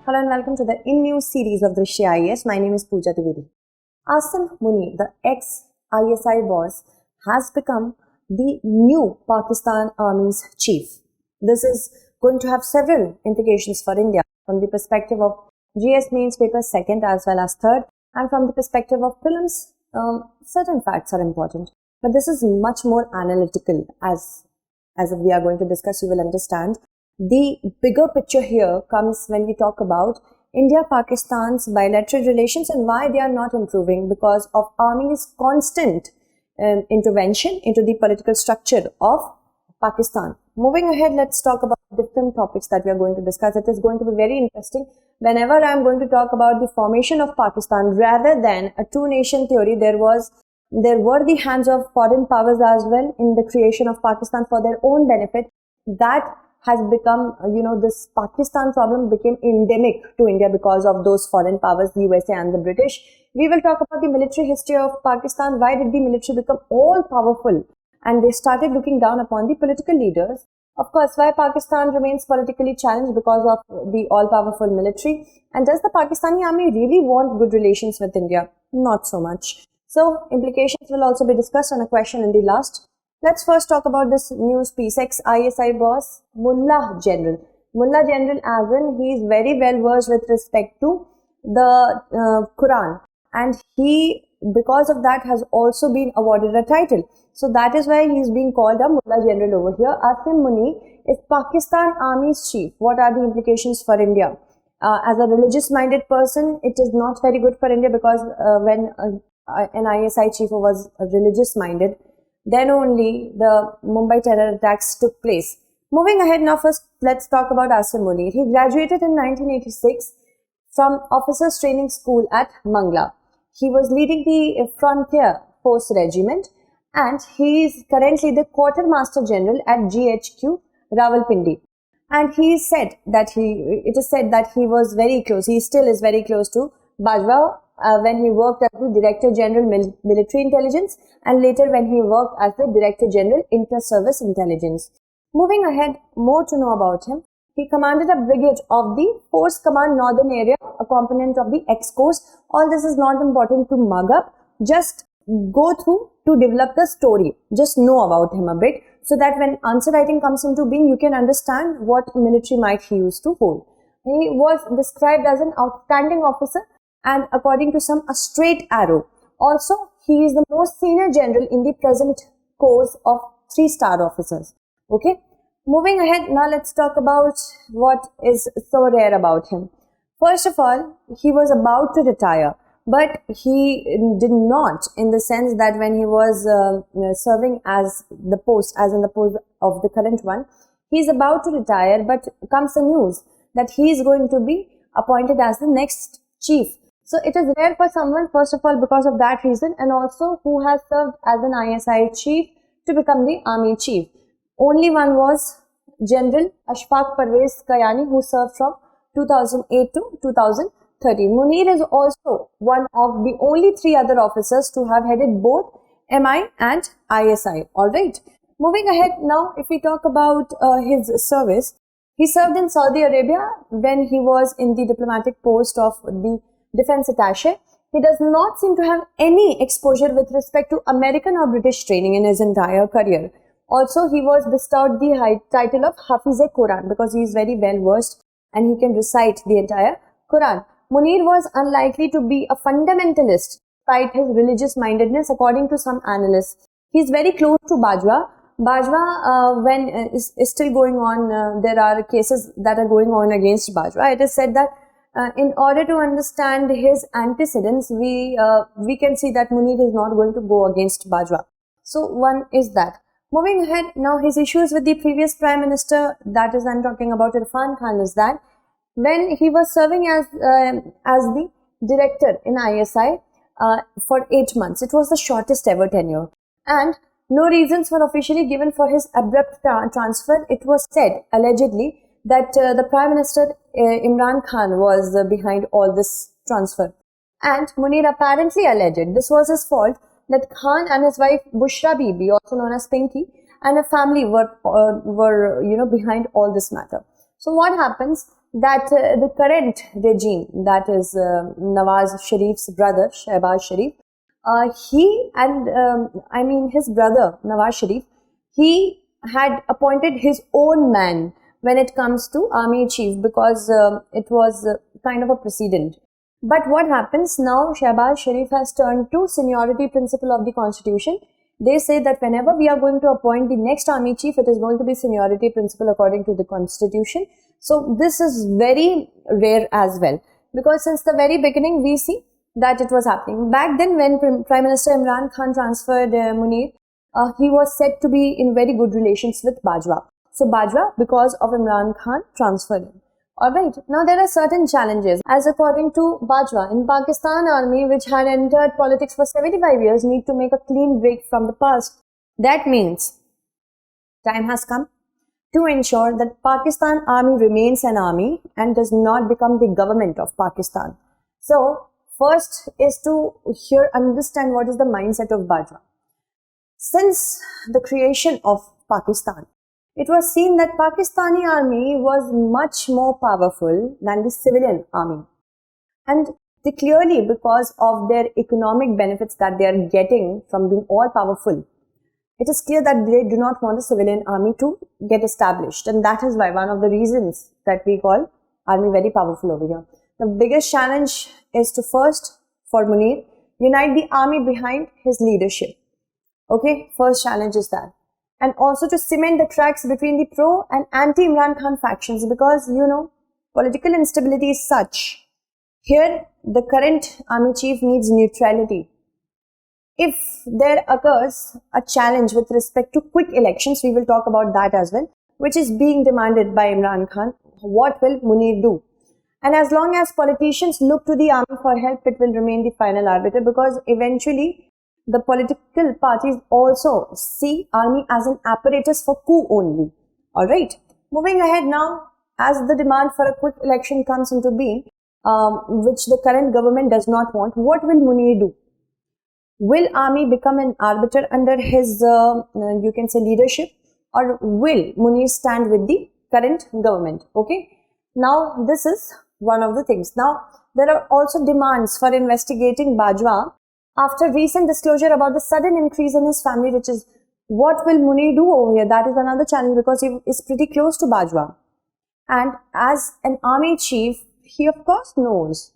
Hello and welcome to the in-new series of Drishti IAS. My name is Pooja Dwivedi. Asim Munir, the ex-ISI boss, has become the new Pakistan Army's chief. This is going to have several implications for India from the perspective of GS mains paper 2nd as well as 3rd, and from the perspective of prelims, certain facts are important. But this is much more analytical as we are going to discuss, you will understand. The bigger picture here comes when we talk about India-Pakistan's bilateral relations and why they are not improving because of Army's constant intervention into the political structure of Pakistan. Moving ahead, let's talk about different topics that we are going to discuss. It is going to be very interesting. Whenever I am going to talk about the formation of Pakistan, rather than a two-nation theory, there were the hands of foreign powers as well in the creation of Pakistan for their own benefit. That has become, this Pakistan problem became endemic to India because of those foreign powers, the USA and the British. We will talk about the military history of Pakistan. Why did the military become all powerful? And they started looking down upon the political leaders. Of course, why Pakistan remains politically challenged because of the all-powerful military. And does the Pakistani army really want good relations with India? Not so much. So, implications will also be discussed on a question in the last. Let's first talk about this news piece. Ex-ISI boss, Mullah General. Mullah General as in he is very well versed with respect to the Quran. And he, because of that, has also been awarded a title. So that is why he is being called a Mullah General over here. Asim Munir is Pakistan Army's chief. What are the implications for India? As a religious-minded person, it is not very good for India because when an ISI chief was religious-minded, then only the Mumbai terror attacks took place. Moving ahead now, first let's talk about Asim Munir. He graduated in 1986 from Officers Training School at Mangla. He was leading the Frontier Force Regiment and he is currently the Quartermaster General at GHQ Rawalpindi. And it is said that he was very close, he still is very close to Bajwa when he worked as the Director General Military Intelligence and later when he worked as the Director General Inter-Service Intelligence. Moving ahead, more to know about him. He commanded a brigade of the Force Command Northern Area, a component of the X-Corps. All this is not important to mug up, just go through to develop the story. Just know about him a bit so that when answer writing comes into being, you can understand what military might he used to hold. He was described as an outstanding officer and according to some, a straight arrow. Also, he is the most senior general in the present corps of 3-star officers. Okay. Moving ahead, now let's talk about what is so rare about him. First of all, he was about to retire, but he did not, in the sense that when he was serving as in the post of the current one, he is about to retire, but comes the news that he is going to be appointed as the next chief. So it is rare for someone, first of all, because of that reason, and also who has served as an ISI chief to become the army chief. Only one was General Ashfaq Parvez Kayani, who served from 2008 to 2013. Munir is also one of the only 3 other officers to have headed both MI and ISI. Alright. Moving ahead now, if we talk about his service, he served in Saudi Arabia when he was in the diplomatic post of the Defense Attaché. He does not seem to have any exposure with respect to American or British training in his entire career. Also, he was bestowed the high title of Hafiz-e-Quran because he is very well versed and he can recite the entire Quran. Munir was unlikely to be a fundamentalist despite his religious mindedness according to some analysts. He is very close to Bajwa. Bajwa, is still going on, there are cases that are going on against Bajwa. It is said that in order to understand his antecedents, we can see that Munir is not going to go against Bajwa. So one is that. Moving ahead, now his issues with the previous Prime Minister, that is I'm talking about Irfan Khan, is that when he was serving as the director in ISI for 8 months, it was the shortest ever tenure. And no reasons were officially given for his abrupt transfer. It was said, allegedly, that the Prime Minister Imran Khan was behind all this transfer. And Munir apparently alleged this was his fault, that Khan and his wife Bushra Bibi, also known as Pinky, and her family were behind all this matter. So what happens that the current regime, that is Nawaz Sharif's brother, Shehbaz Sharif, his brother Nawaz Sharif, he had appointed his own man when it comes to army chief, because it was kind of a precedent. But what happens now, Shehbaz Sharif has turned to seniority principle of the constitution. They say that whenever we are going to appoint the next army chief, it is going to be seniority principle according to the constitution. So this is very rare as well, because since the very beginning we see that it was happening. Back then when Prime Minister Imran Khan transferred Munir, he was said to be in very good relations with Bajwa. So Bajwa, because of Imran Khan, transferred him. Alright, now there are certain challenges. As according to Bajwa, in Pakistan army, which had entered politics for 75 years, need to make a clean break from the past. That means time has come to ensure that Pakistan army remains an army and does not become the government of Pakistan. So first is to here understand what is the mindset of Bajwa. Since the creation of Pakistan, it was seen that Pakistani army was much more powerful than the civilian army. And clearly, because of their economic benefits that they are getting from being all powerful, it is clear that they do not want the civilian army to get established. And that is why one of the reasons that we call army very powerful over here. The biggest challenge is to first, for Munir, unite the army behind his leadership. Okay, first challenge is that. And also to cement the tracks between the pro and anti-Imran Khan factions, because, political instability is such. Here, the current army chief needs neutrality. If there occurs a challenge with respect to quick elections, we will talk about that as well, which is being demanded by Imran Khan. What will Munir do? And as long as politicians look to the army for help, it will remain the final arbiter, because eventually the political parties also see army as an apparatus for coup only. Alright, moving ahead now, as the demand for a quick election comes into being, which the current government does not want, what will Munir do? Will army become an arbiter under his, you can say, leadership, or will Munir stand with the current government? Okay, now this is one of the things. Now, there are also demands for investigating Bajwa after recent disclosure about the sudden increase in his family riches. What will Munir do over here? That is another challenge, because he is pretty close to Bajwa. And as an army chief, he of course knows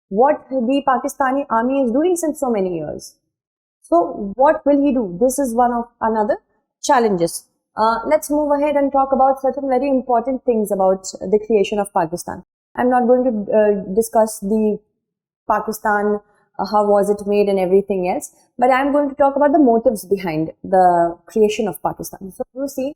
what the Pakistani army is doing since so many years. So what will he do? This is one of another challenges. Let's move ahead and talk about certain very important things about the creation of Pakistan. I'm not going to discuss the Pakistan, how was it made and everything else, but I'm going to talk about the motives behind the creation of Pakistan. So you see,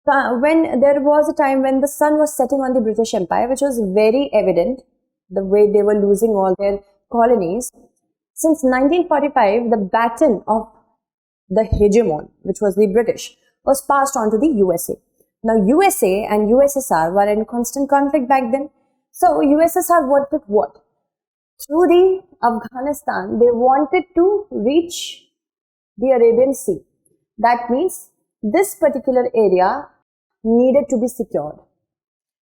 when there was a time when the sun was setting on the British Empire, which was very evident, the way they were losing all their colonies. Since 1945, the baton of the hegemon, which was the British, was passed on to the USA. Now, USA and USSR were in constant conflict back then. So, USSR wanted what? Through the Afghanistan, they wanted to reach the Arabian Sea. That means this particular area needed to be secured.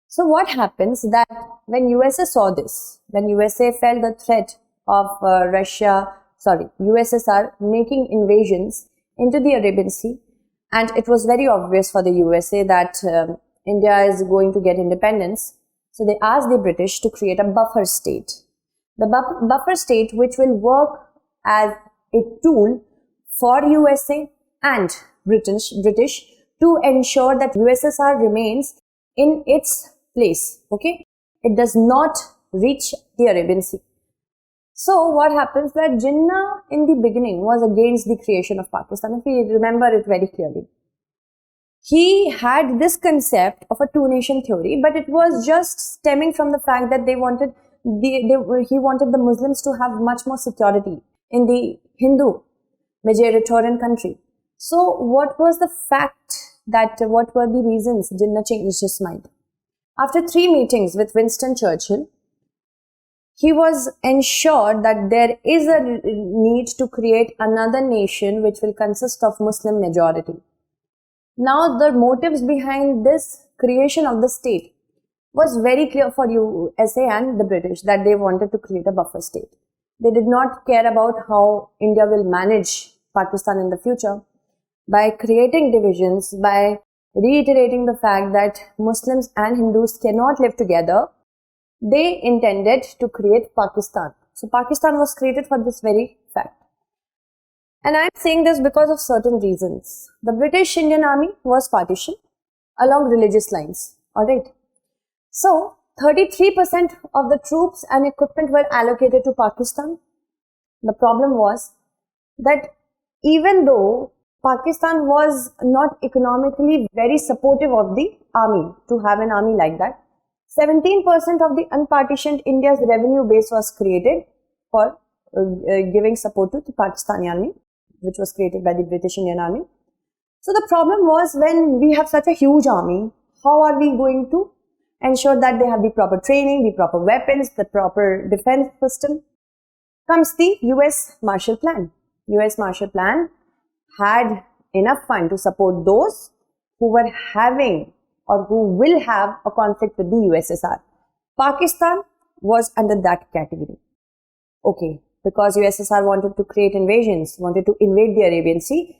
So, what happens that when USA saw this, when USA felt the threat of USSR making invasions into the Arabian Sea, and it was very obvious for the USA that India is going to get independence. So they asked the British to create a buffer state. The buffer state which will work as a tool for USA and British to ensure that USSR remains in its place. Okay, it does not reach the Arabian Sea. So what happens that Jinnah in the beginning was against the creation of Pakistan, if we remember it very clearly. He had this concept of a two-nation theory, but it was just stemming from the fact that he wanted the Muslims to have much more security in the Hindu majoritarian country. So what was the fact that, what were the reasons Jinnah changed his mind? After 3 meetings with Winston Churchill, he was ensured that there is a need to create another nation which will consist of Muslim majority. Now the motives behind this creation of the state was very clear for USA and the British, that they wanted to create a buffer state. They did not care about how India will manage Pakistan in the future. By creating divisions, by reiterating the fact that Muslims and Hindus cannot live together, they intended to create Pakistan. So Pakistan was created for this very fact. And I'm saying this because of certain reasons. The British Indian Army was partitioned along religious lines. Alright. So 33% of the troops and equipment were allocated to Pakistan. The problem was that even though Pakistan was not economically very supportive of the army, to have an army like that, 17% of the unpartitioned India's revenue base was created for giving support to the Pakistani army, which was created by the British Indian Army. So the problem was, when we have such a huge army, how are we going to ensure that they have the proper training, the proper weapons, the proper defense system? Comes the US Marshall Plan. US Marshall Plan had enough fund to support those who were having or who will have a conflict with the USSR. Pakistan was under that category. Okay, because USSR wanted to create invasions, wanted to invade the Arabian Sea,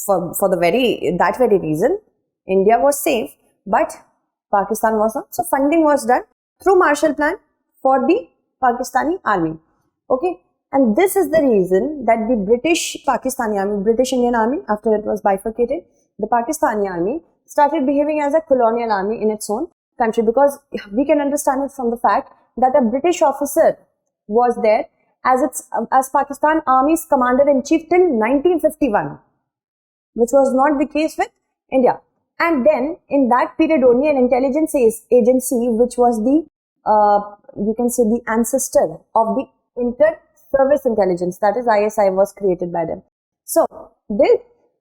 for that very reason, India was safe, but Pakistan was not. So funding was done through Marshall Plan for the Pakistani army. Okay, and this is the reason that the British Pakistani army, British Indian Army, after it was bifurcated, the Pakistani army started behaving as a colonial army in its own country, because we can understand it from the fact that a British officer was there as Pakistan Army's commander-in-chief till 1951, which was not the case with India. And then in that period only, an intelligence agency, which was the, you can say, the ancestor of the inter-service intelligence, that is ISI, was created by them. So this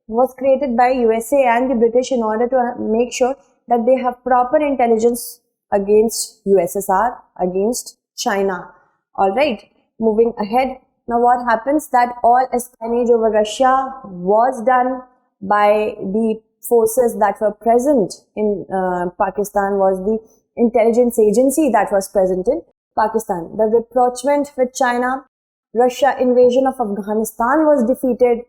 was created by USA and the British in order to make sure that they have proper intelligence against USSR, against China. Alright, moving ahead. Now what happens, that all espionage over Russia was done by the forces that were present in Pakistan, was the intelligence agency that was present in Pakistan. The rapprochement with China, Russia invasion of Afghanistan was defeated,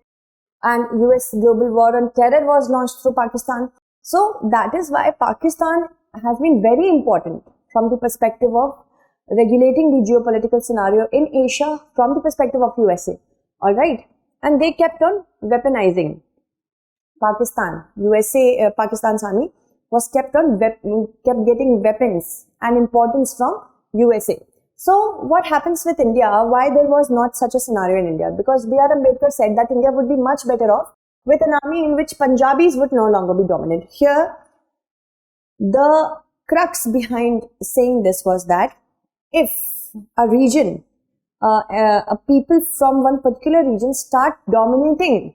and US global war on terror was launched through Pakistan. So that is why Pakistan has been very important from the perspective of regulating the geopolitical scenario in Asia from the perspective of USA. Alright, and they kept on weaponizing Pakistan. Pakistan's army was kept getting weapons and importance from USA. So what happens with India? Why there was not such a scenario in India? Because B.R. Ambedkar said that India would be much better off with an army in which Punjabis would no longer be dominant. Here, the crux behind saying this was that if a region, a people from one particular region start dominating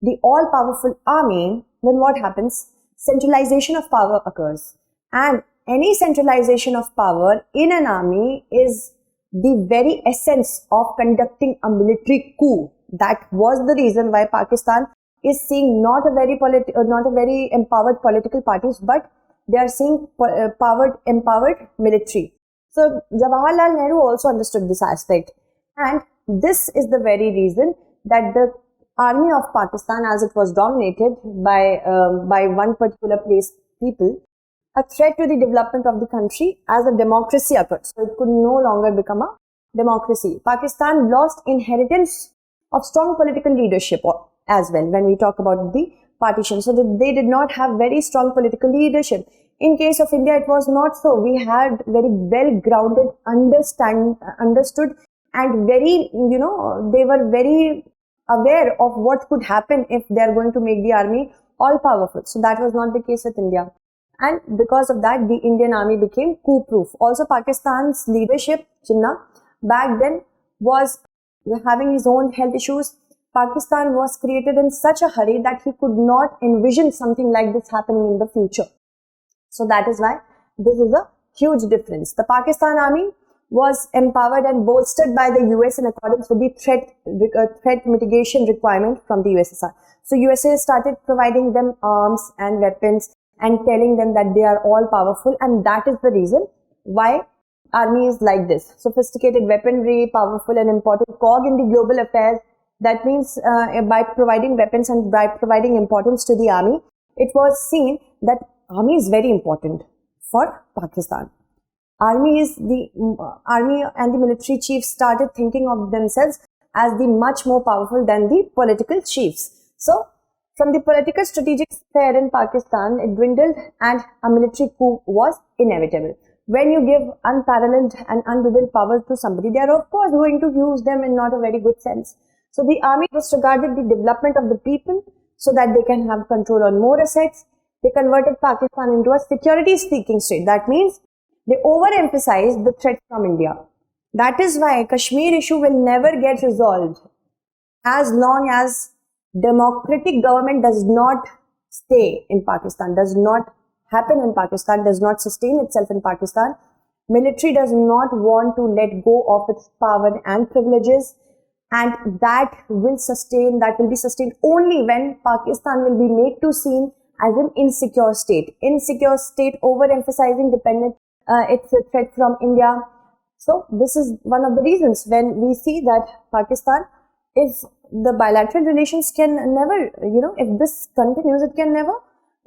the all-powerful army, then what happens? Centralization of power occurs. And any centralization of power in an army is the very essence of conducting a military coup. That was the reason why Pakistan is seeing not a very empowered political parties, but they are seeing empowered military. So Jawaharlal Nehru also understood this aspect, and this is the very reason that the army of Pakistan, as it was dominated by one particular people, a threat to the development of the country as a democracy occurred. So it could no longer become a democracy. Pakistan lost inheritance of strong political leadership as well when we talk about the partition. So they did not have very strong political leadership. In case of India, it was not so. We had very well-grounded, understood, and very, they were very aware of what could happen if they are going to make the army all-powerful. So that was not the case with India. And because of that, the Indian army became coup-proof. Also, Pakistan's leadership, Jinnah, back then was having his own health issues. Pakistan was created in such a hurry that he could not envision something like this happening in the future. So that is why this is a huge difference. The Pakistan army was empowered and bolstered by the US in accordance with the threat mitigation requirement from the USSR. So USA started providing them arms and weapons and telling them that they are all powerful, and that is the reason why army is like this. Sophisticated weaponry, powerful and important cog in the global affairs. That means by providing weapons and by providing importance to the army, it was seen that army is very important for Pakistan. Army and the military chiefs started thinking of themselves as the much more powerful than the political chiefs. So, from the political strategic sphere in Pakistan, it dwindled and a military coup was inevitable. When you give unparalleled and unbridled power to somebody, they are of course going to use them in not a very good sense. So, the army disregarded the development of the people so that they can have control on more assets. They converted Pakistan into a security-seeking state. That means they overemphasized the threat from India. That is why Kashmir issue will never get resolved as long as democratic government does not stay in Pakistan, does not happen in Pakistan, does not sustain itself in Pakistan. Military does not want to let go of its power and privileges, and that will be sustained only when Pakistan will be made to seem as an insecure state. Insecure state, overemphasizing dependent it's a threat from India. So this is one of the reasons when we see that Pakistan, if the bilateral relations can never, if this continues, it can never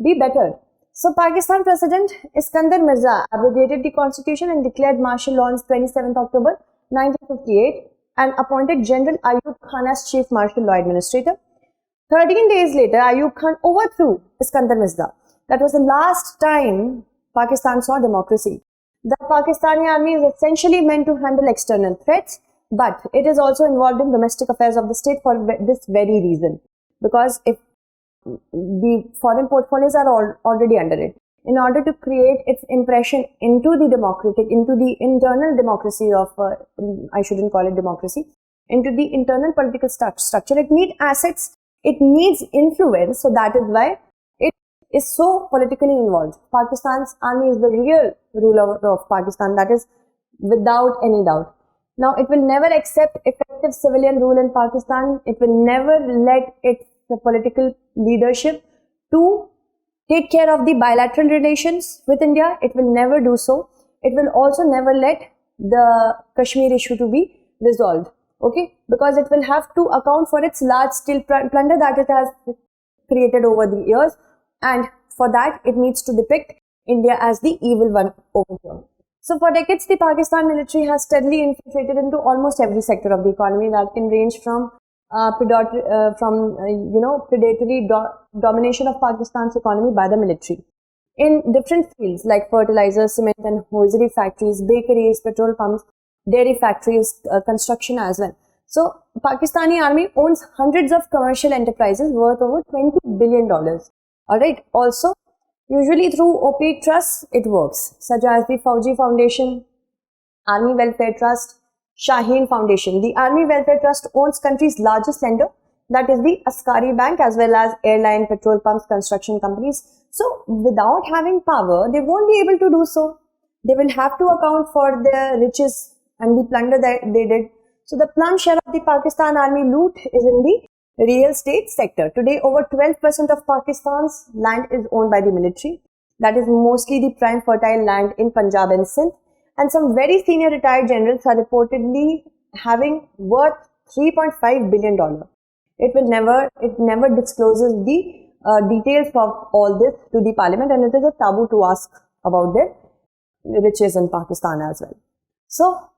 be better. So Pakistan President Iskandar Mirza abrogated the constitution and declared martial law on 27th October 1958 and appointed General Ayub Khan as Chief Martial Law Administrator. 13 days later, Ayub Khan overthrew Iskandar Mirza. That was the last time Pakistan saw democracy. The Pakistani army is essentially meant to handle external threats, but it is also involved in domestic affairs of the state for this very reason. Because if the foreign portfolios are already under it, in order to create its impression into the internal democracy of, I shouldn't call it democracy, into the internal political structure, it needs assets, it needs influence. So that is why it is so politically involved. Pakistan's army is the real ruler of Pakistan, that is without any doubt. Now, it will never accept effective civilian rule in Pakistan. It will never let its political leadership to take care of the bilateral relations with India. It will never do so. It will also never let the Kashmir issue to be resolved. Okay, because it will have to account for its large-scale plunder that it has created over the years, and for that it needs to depict India as the evil one over here. So for decades, the Pakistan military has steadily infiltrated into almost every sector of the economy that can range from predatory domination of Pakistan's economy by the military in different fields like fertilizer, cement and hosiery factories, bakeries, petrol pumps, dairy factories, construction as well. So Pakistani army owns hundreds of commercial enterprises worth over $20 billion. Alright, also usually through opaque trusts it works, such as the Fauji Foundation, Army Welfare Trust, Shaheen Foundation. The Army Welfare Trust owns country's largest lender, that is the Askari Bank, as well as airline, petrol pumps, construction companies. So without having power, they won't be able to do so. They will have to account for their riches and the plunder that they did. So the plum share of the Pakistan army loot is in the real estate sector. Today, over 12% of Pakistan's land is owned by the military. That is mostly the prime fertile land in Punjab and Sindh. And some very senior retired generals are reportedly having worth $3.5 billion. It never discloses the details of all this to the parliament, and it is a taboo to ask about their riches in Pakistan as well. So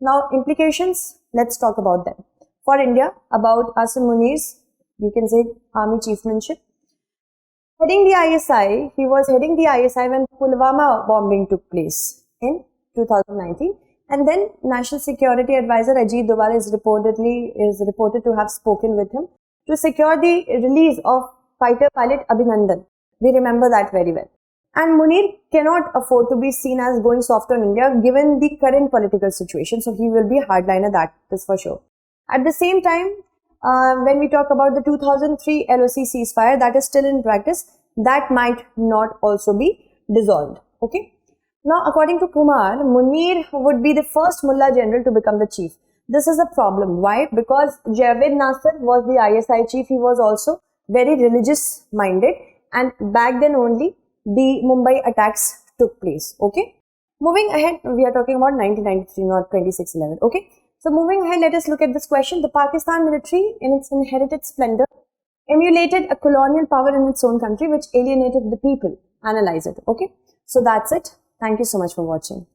now implications, let's talk about them. For India, about Asim Munir's, you can say, army chiefmanship. Heading the ISI, he was heading the ISI when Pulwama bombing took place in 2019, and then National Security Advisor Ajit Doval is reported to have spoken with him to secure the release of fighter pilot Abhinandan. We remember that very well. And Munir cannot afford to be seen as going soft on India given the current political situation, so he will be a hardliner, that is for sure. At the same time, when we talk about the 2003 LOC ceasefire that is still in practice, that might not also be dissolved. Okay. Now, according to Kumar, Munir would be the first Mullah General to become the chief. This is a problem. Why? Because Javed Nasser was the ISI chief. He was also very religious minded, and back then only the Mumbai attacks took place. Okay. Moving ahead, we are talking about 1993, not 2611. Okay. So moving ahead, let us look at this question. The Pakistan military, in its inherited splendor, emulated a colonial power in its own country which alienated the people. Analyze it. Okay. So that's it. Thank you so much for watching.